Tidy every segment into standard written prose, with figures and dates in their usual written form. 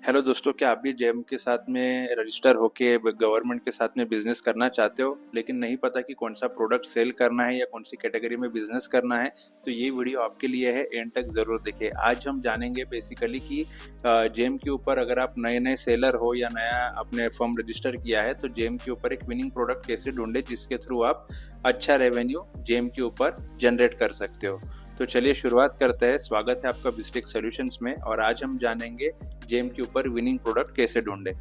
Hello दोस्तों, क्या आप भी जेम के साथ में रजिस्टर होके गवर्नमेंट के साथ में बिजनेस करना चाहते हो लेकिन नहीं पता कि कौन सा प्रोडक्ट सेल करना है या कौन सी कैटेगरी में बिजनेस करना है? तो ये वीडियो आपके लिए है, एंड तक ज़रूर देखिए। आज हम जानेंगे बेसिकली कि जेम के ऊपर अगर आप नए नए सेलर हो या नया आपने फर्म रजिस्टर किया है तो जेम के ऊपर एक विनिंग प्रोडक्ट कैसे ढूंढे जिसके थ्रू आप अच्छा रेवेन्यू जेम के ऊपर जनरेट कर सकते हो। तो चलिए शुरुआत करते हैं। स्वागत है आपका बिस्टेक सॉल्यूशंस में, और आज हम जानेंगे जेम के ऊपर विनिंग प्रोडक्ट कैसे ढूंढे।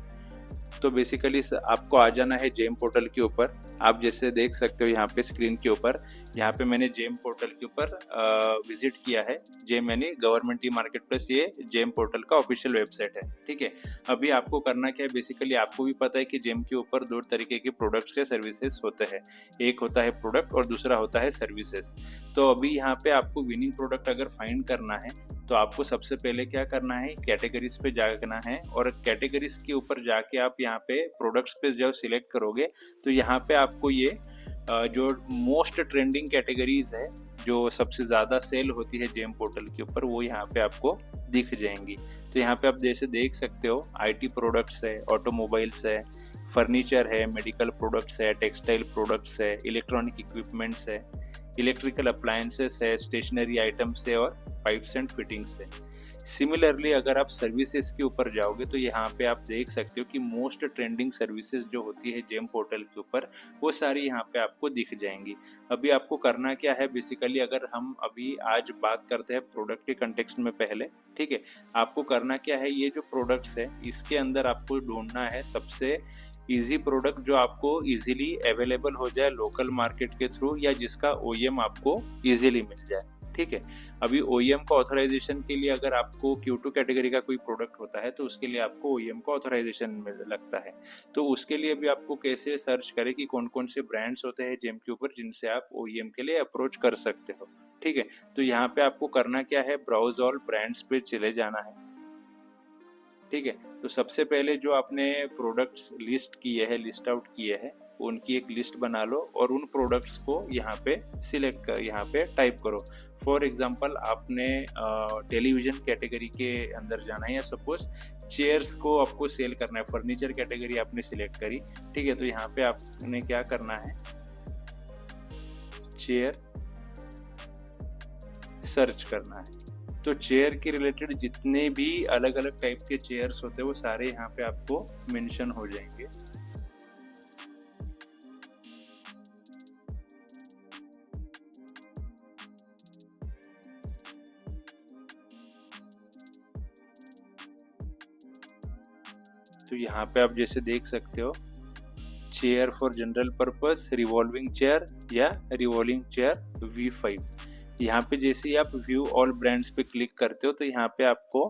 तो बेसिकली आपको आ जाना है जेम पोर्टल के ऊपर। आप जैसे देख सकते हो यहाँ पे स्क्रीन के ऊपर, यहाँ पे मैंने जेम पोर्टल के ऊपर विजिट किया है। जेम यानी गवर्नमेंट ई मार्केट प्लेस, ये जेम पोर्टल का ऑफिशियल वेबसाइट है। ठीक है, अभी आपको करना क्या है, बेसिकली आपको भी पता है कि जेम के ऊपर दो तरीके के प्रोडक्ट्स या सर्विसेज होते हैं। एक होता है प्रोडक्ट और दूसरा होता है सर्विसेज। तो अभी यहाँ पे आपको विनिंग प्रोडक्ट अगर फाइंड करना है तो आपको सबसे पहले क्या करना है, कैटेगरीज पे जाना है, और कैटेगरीज के ऊपर जाके आप यहाँ पे प्रोडक्ट्स पे जब सिलेक्ट करोगे तो यहाँ पे आपको ये जो मोस्ट ट्रेंडिंग कैटेगरीज है, जो सबसे ज़्यादा सेल होती है जेम पोर्टल के ऊपर, वो यहाँ पे आपको दिख जाएंगी। तो यहाँ पे आप जैसे देख सकते हो, आईटी प्रोडक्ट्स है, ऑटोमोबाइल्स है, फर्नीचर है, मेडिकल प्रोडक्ट्स है, टेक्सटाइल प्रोडक्ट्स है, इलेक्ट्रॉनिक इक्विपमेंट्स है, इलेक्ट्रिकल अप्लायंसेस है, स्टेशनरी आइटम्स है, और पाइप्स एंड फिटिंग्स है। सिमिलरली अगर आप सर्विसेज के ऊपर जाओगे तो यहाँ पे आप देख सकते हो कि मोस्ट ट्रेंडिंग सर्विसेज जो होती है जेम पोर्टल के ऊपर, वो सारी यहाँ पे आपको दिख जाएंगी। अभी आपको करना क्या है, बेसिकली अगर हम अभी आज बात करते हैं प्रोडक्ट के कंटेक्स्ट में पहले, ठीक है, आपको करना क्या है, ये जो प्रोडक्ट्स है इसके अंदर आपको ढूंढना है सबसे इजी प्रोडक्ट जो आपको इजीली अवेलेबल हो जाए लोकल मार्केट के थ्रू, या जिसका ओईएम आपको इजीली मिल जाए। ठीक है, अभी ओईएम का ऑथराइजेशन के लिए अगर आपको Q2 कैटेगरी का कोई प्रोडक्ट होता है तो उसके लिए आपको ओईएम का ऑथराइजेशन लगता है। तो उसके लिए भी आपको कैसे सर्च करें कि कौन कौन से ब्रांड्स होते हैं जेम के ऊपर जिनसे आप ओईएम के लिए अप्रोच कर सकते हो। ठीक है, तो यहाँ पे आपको करना क्या है, ब्राउज ऑल ब्रांड्स पे चले जाना है। ठीक है, तो सबसे पहले जो आपने प्रोडक्ट्स लिस्ट किए हैं, लिस्ट आउट किए हैं, उनकी एक लिस्ट बना लो और उन प्रोडक्ट्स को यहाँ पे सिलेक्ट कर, यहाँ पे टाइप करो। फॉर एग्जांपल आपने टेलीविजन कैटेगरी के अंदर जाना है, या सपोज चेयर्स को आपको सेल करना है, फर्नीचर कैटेगरी आपने सिलेक्ट करी। ठीक है, तो यहाँ पे आपने क्या करना है, चेयर सर्च करना है। तो चेयर के रिलेटेड जितने भी अलग अलग टाइप के चेयर्स होते हैं वो सारे यहाँ पे आपको मेंशन हो जाएंगे। तो यहाँ पे आप जैसे देख सकते हो, chair for general purpose, revolving chair या रिवॉल्विंग चेयर V5। यहाँ पे जैसे ही आप व्यू ऑल ब्रांड्स पे क्लिक करते हो तो यहाँ पे आपको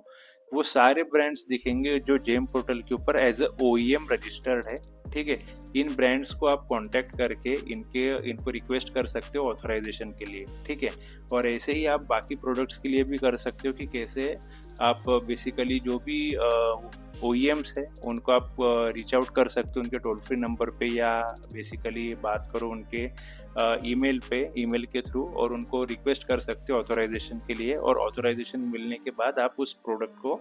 वो सारे ब्रांड्स दिखेंगे जो जेम पोर्टल के ऊपर एज अ ओईएम रजिस्टर्ड है। ठीक है, इन ब्रांड्स को आप कांटेक्ट करके इनको रिक्वेस्ट कर सकते हो ऑथराइजेशन के लिए। ठीक है, और ऐसे ही आप बाकी प्रोडक्ट्स के लिए भी कर सकते हो कि कैसे आप बेसिकली जो भी ओईएम्स है उनको आप रीच आउट कर सकते हो उनके टोल फ्री नंबर पे, या बेसिकली बात करो उनके ईमेल पे, ईमेल के थ्रू, और उनको रिक्वेस्ट कर सकते हो ऑथराइजेशन के लिए। और ऑथराइजेशन मिलने के बाद आप उस प्रोडक्ट को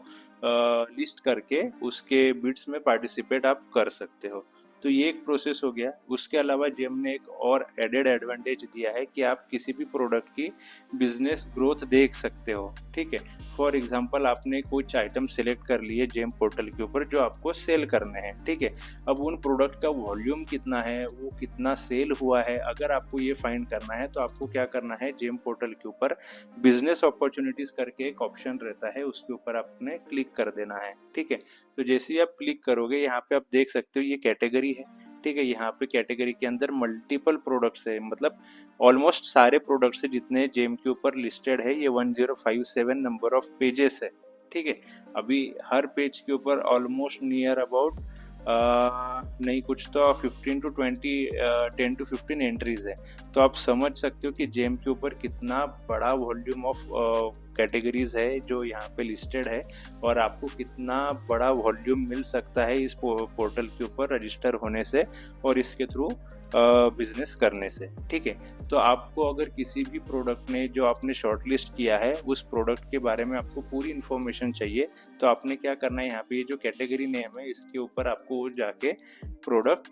लिस्ट करके उसके बिड्स में पार्टिसिपेट आप कर सकते हो। तो ये एक प्रोसेस हो गया। उसके अलावा जेम ने एक और एडेड एडवांटेज दिया है कि आप किसी भी प्रोडक्ट की बिजनेस ग्रोथ देख सकते हो। ठीक है, फॉर एग्जांपल आपने कुछ आइटम सेलेक्ट कर लिए जेम पोर्टल के ऊपर जो आपको सेल करने हैं। ठीक है, अब उन प्रोडक्ट का वॉल्यूम कितना है, वो कितना सेल हुआ है, अगर आपको ये फाइंड करना है तो आपको क्या करना है, जेम पोर्टल के ऊपर बिजनेस अपॉर्चुनिटीज करके एक ऑप्शन रहता है, उसके ऊपर आपने क्लिक कर देना है। ठीक है, तो जैसे ही आप क्लिक करोगे यहाँ पे आप देख सकते हो ये कैटेगरी है। ठीक है, यहाँ पे कैटेगरी के अंदर मल्टीपल प्रोडक्ट्स है, मतलब ऑलमोस्ट सारे प्रोडक्ट्स है जितने जेम के ऊपर लिस्टेड है, ये 1057 नंबर ऑफ पेजेस है। ठीक है, अभी हर पेज के ऊपर ऑलमोस्ट नियर अबाउट नहीं कुछ तो 15 to 20 10 to 15 एंट्रीज है। तो आप समझ सकते हो कि जेम के ऊपर कितना बड़ा वॉल्यूम ऑफ कैटेगरीज है जो यहाँ पे लिस्टेड है, और आपको कितना बड़ा वॉल्यूम मिल सकता है इस पोर्टल के ऊपर रजिस्टर होने से और इसके थ्रू बिजनेस करने से। ठीक है, तो आपको अगर किसी भी प्रोडक्ट ने जो आपने शॉर्टलिस्ट किया है उस प्रोडक्ट के बारे में आपको पूरी इन्फॉर्मेशन चाहिए, तो आपने क्या करना है, यहाँ पे ये जो कैटेगरी नेम है इसके ऊपर आपको जाके प्रोडक्ट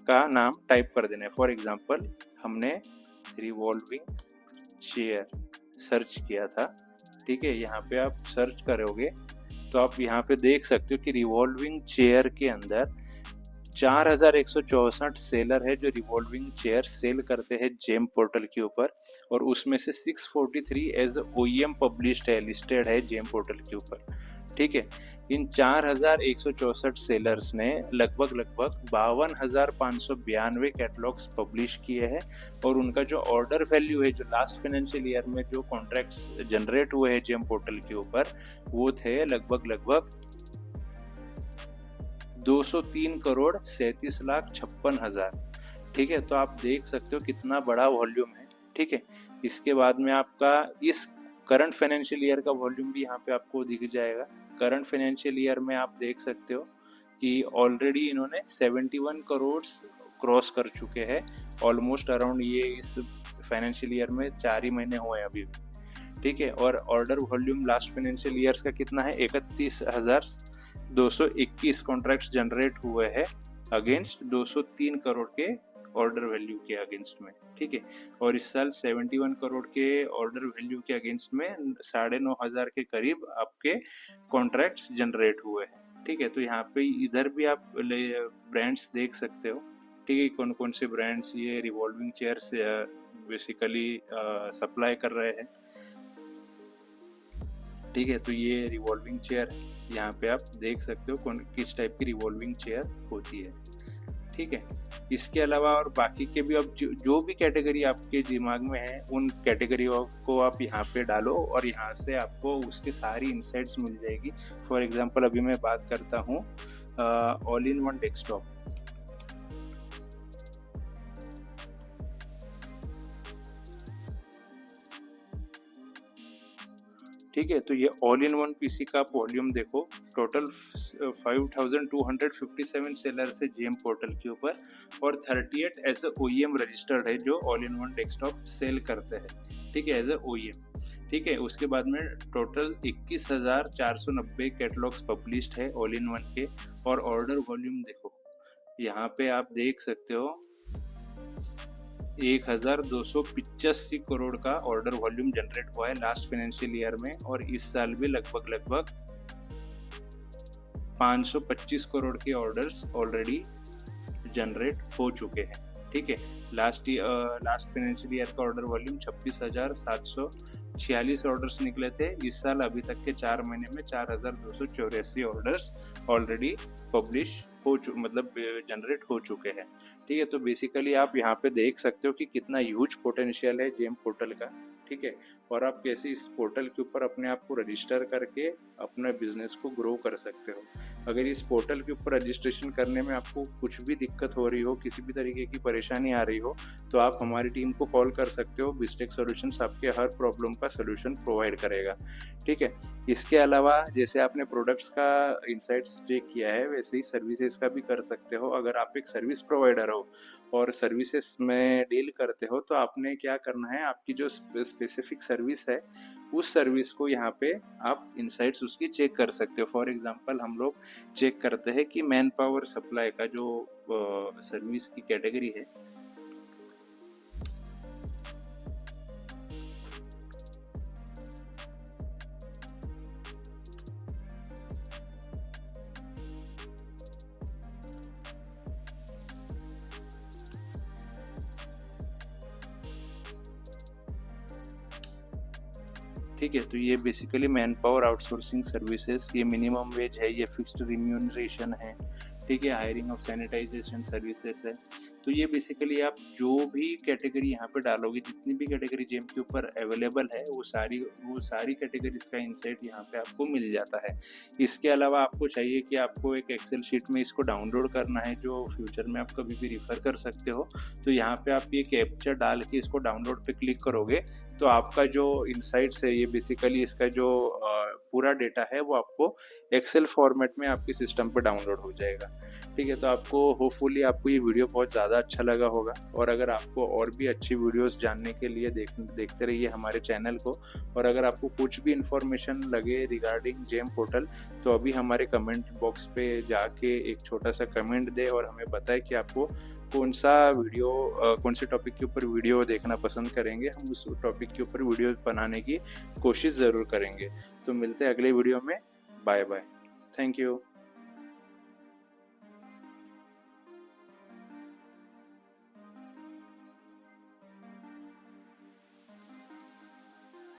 का नाम टाइप कर देना है। फॉर एग्जांपल हमने रिवॉल्विंग चेयर सर्च किया था। ठीक है, यहाँ पे आप सर्च करोगे तो आप यहाँ पे देख सकते हो कि रिवॉल्विंग चेयर के अंदर 4164 सेलर है जो रिवॉल्विंग चेयर सेल करते हैं जेम पोर्टल के ऊपर, और उसमें से 643 एज OEM पब्लिश्ड है, लिस्टेड है जेम पोर्टल के ऊपर। ठीक है, इन 4164 सेलर्स ने लगभग 52,592 कैटलॉग्स पब्लिश किए हैं, और उनका जो ऑर्डर वैल्यू है, जो लास्ट फाइनेंशियल ईयर में जो कॉन्ट्रैक्ट्स जनरेट हुए हैं जेम पोर्टल के ऊपर, वो थे लगभग 203 करोड़ 37,56,000। ठीक है, तो आप देख सकते हो कितना बड़ा वॉल्यूम है। ठीक है, इसके बाद में आपका इस करंट फाइनेंशियल ईयर का वॉल्यूम भी यहाँ पे आपको दिख जाएगा। करंट फाइनेंशियल ईयर में आप देख सकते हो कि ऑलरेडी इन्होंने 71 करोड़ क्रॉस कर चुके हैं, ऑलमोस्ट अराउंड। ये इस फाइनेंशियल ईयर में 4 ही महीने हुए हैं अभी। ठीक है, और order volume last financial years का कितना है, 31,221 कॉन्ट्रैक्ट्स जनरेट हुए हैं अगेंस्ट 203 करोड़ के ऑर्डर वैल्यू के अगेंस्ट में। ठीक है, और इस साल 71 करोड़ के ऑर्डर वैल्यू के अगेंस्ट में 9,500 के करीब आपके कॉन्ट्रैक्ट्स जनरेट हुए हैं। ठीक है, तो यहाँ पे इधर भी आप ब्रांड्स देख सकते हो। ठीक है, कौन कौन से ब्रांड्स ये रिवॉल्विंग चेयर्स बेसिकली सप्लाई कर रहे हैं। ठीक है, तो ये रिवॉल्विंग चेयर यहाँ पे आप देख सकते हो किस टाइप की रिवॉल्विंग चेयर होती है। ठीक है, इसके अलावा और बाकी के भी अब जो भी कैटेगरी आपके दिमाग में है उन कैटेगरी को आप यहाँ पे डालो, और यहाँ से आपको उसकी सारी इंसाइट्स मिल जाएगी। फॉर एग्जांपल अभी मैं बात करता हूँ ऑल इन वन डेस्कटॉप। ठीक है, तो ये ऑल इन वन पीसी का आप वॉल्यूम देखो, टोटल 5,257 सेलर्स है जेम पोर्टल के ऊपर, और 38 एज अ OEM रजिस्टर्ड है जो all in one desktop sell करते हैं। ठीक है, एज अ OEM। ठीक है, उसके बाद में टोटल 21,490 कैटलॉग्स पब्लिश्ड है ऑल इन वन के, और ऑर्डर वॉल्यूम देखो यहाँ पे आप देख सकते हो 1,285 करोड़ का ऑर्डर वॉल्यूम जनरेट हुआ है लास्ट फाइनेंशियल ईयर में, और इस साल भी लगभग 525 करोड़ के ऑर्डर्स ऑलरेडी जनरेट हो चुके हैं। ठीक है, लास्ट फाइनेंशियल ईयर का ऑर्डर वॉल्यूम 26,746 ऑर्डर्स निकले थे। इस साल अभी तक के 4 महीने में 4,284 ऑर्डर्स ऑलरेडी पब्लिश मतलब जनरेट हो चुके हैं। ठीक है, तो बेसिकली आप यहाँ पे देख सकते हो कि कितना ह्यूज पोटेंशियल है जेम पोर्टल का। ठीक है, और आप कैसे इस पोर्टल के ऊपर अपने आप को रजिस्टर करके अपने बिजनेस को ग्रो कर सकते हो। अगर इस पोर्टल के ऊपर रजिस्ट्रेशन करने में आपको कुछ भी दिक्कत हो रही हो, किसी भी तरीके की परेशानी आ रही हो, तो आप हमारी टीम को कॉल कर सकते हो। बिस्टेक सॉल्यूशंस आपके हर प्रॉब्लम का सोल्यूशन प्रोवाइड करेगा। ठीक है, इसके अलावा जैसे आपने प्रोडक्ट्स का इंसाइट्स चेक किया है, वैसे ही सर्विसेज का भी कर सकते हो। अगर आप एक सर्विस प्रोवाइडर हो और सर्विसेज में डील करते हो, तो आपने क्या करना है, आपकी जो स्पेसिफिक सर्विस है उस सर्विस को यहाँ पे आप इंसाइट्स उसकी चेक कर सकते हो। फॉर एग्जांपल हम लोग चेक करते हैं कि मैन पावर सप्लाई का जो सर्विस की कैटेगरी है, ठीक है, तो ये basically man power outsourcing services, ये मिनिमम वेज है, ये फिक्स्ड रिम्यूनरेशन है। ठीक है, हायरिंग ऑफ सैनिटाइजेशन सर्विसेज है। तो ये बेसिकली आप जो भी कैटेगरी यहाँ पे डालोगे, जितनी भी कैटेगरी जेम के ऊपर अवेलेबल है, वो सारी कैटेगरीज का इंसाइट यहाँ पे आपको मिल जाता है। इसके अलावा आपको चाहिए कि आपको एक एक्सेल शीट में इसको डाउनलोड करना है, जो फ्यूचर में आप कभी भी रिफर कर सकते हो। तो यहाँ पे आप ये कैप्चर डाल के इसको डाउनलोड पे क्लिक करोगे, तो आपका जो इंसाइट्स है, ये बेसिकली इसका जो पूरा डेटा है वो आपको एक्सेल फॉर्मेट में आपके सिस्टम पर डाउनलोड हो जाएगा। ठीक है, तो आपको होपफुली आपको ये वीडियो बहुत ज़्यादा अच्छा लगा होगा, और अगर आपको और भी अच्छी वीडियोस जानने के लिए देखते रहिए हमारे चैनल को। और अगर आपको कुछ भी इंफॉर्मेशन लगे रिगार्डिंग जेम पोर्टल, तो अभी हमारे कमेंट बॉक्स पे जाके एक छोटा सा कमेंट दे और हमें बताए कि आपको कौन सा वीडियो कौन से टॉपिक के ऊपर वीडियो देखना पसंद करेंगे। हम उस टॉपिक के ऊपर वीडियो बनाने की कोशिश ज़रूर करेंगे। तो मिलते हैं अगले वीडियो में। Bye bye. Thank you.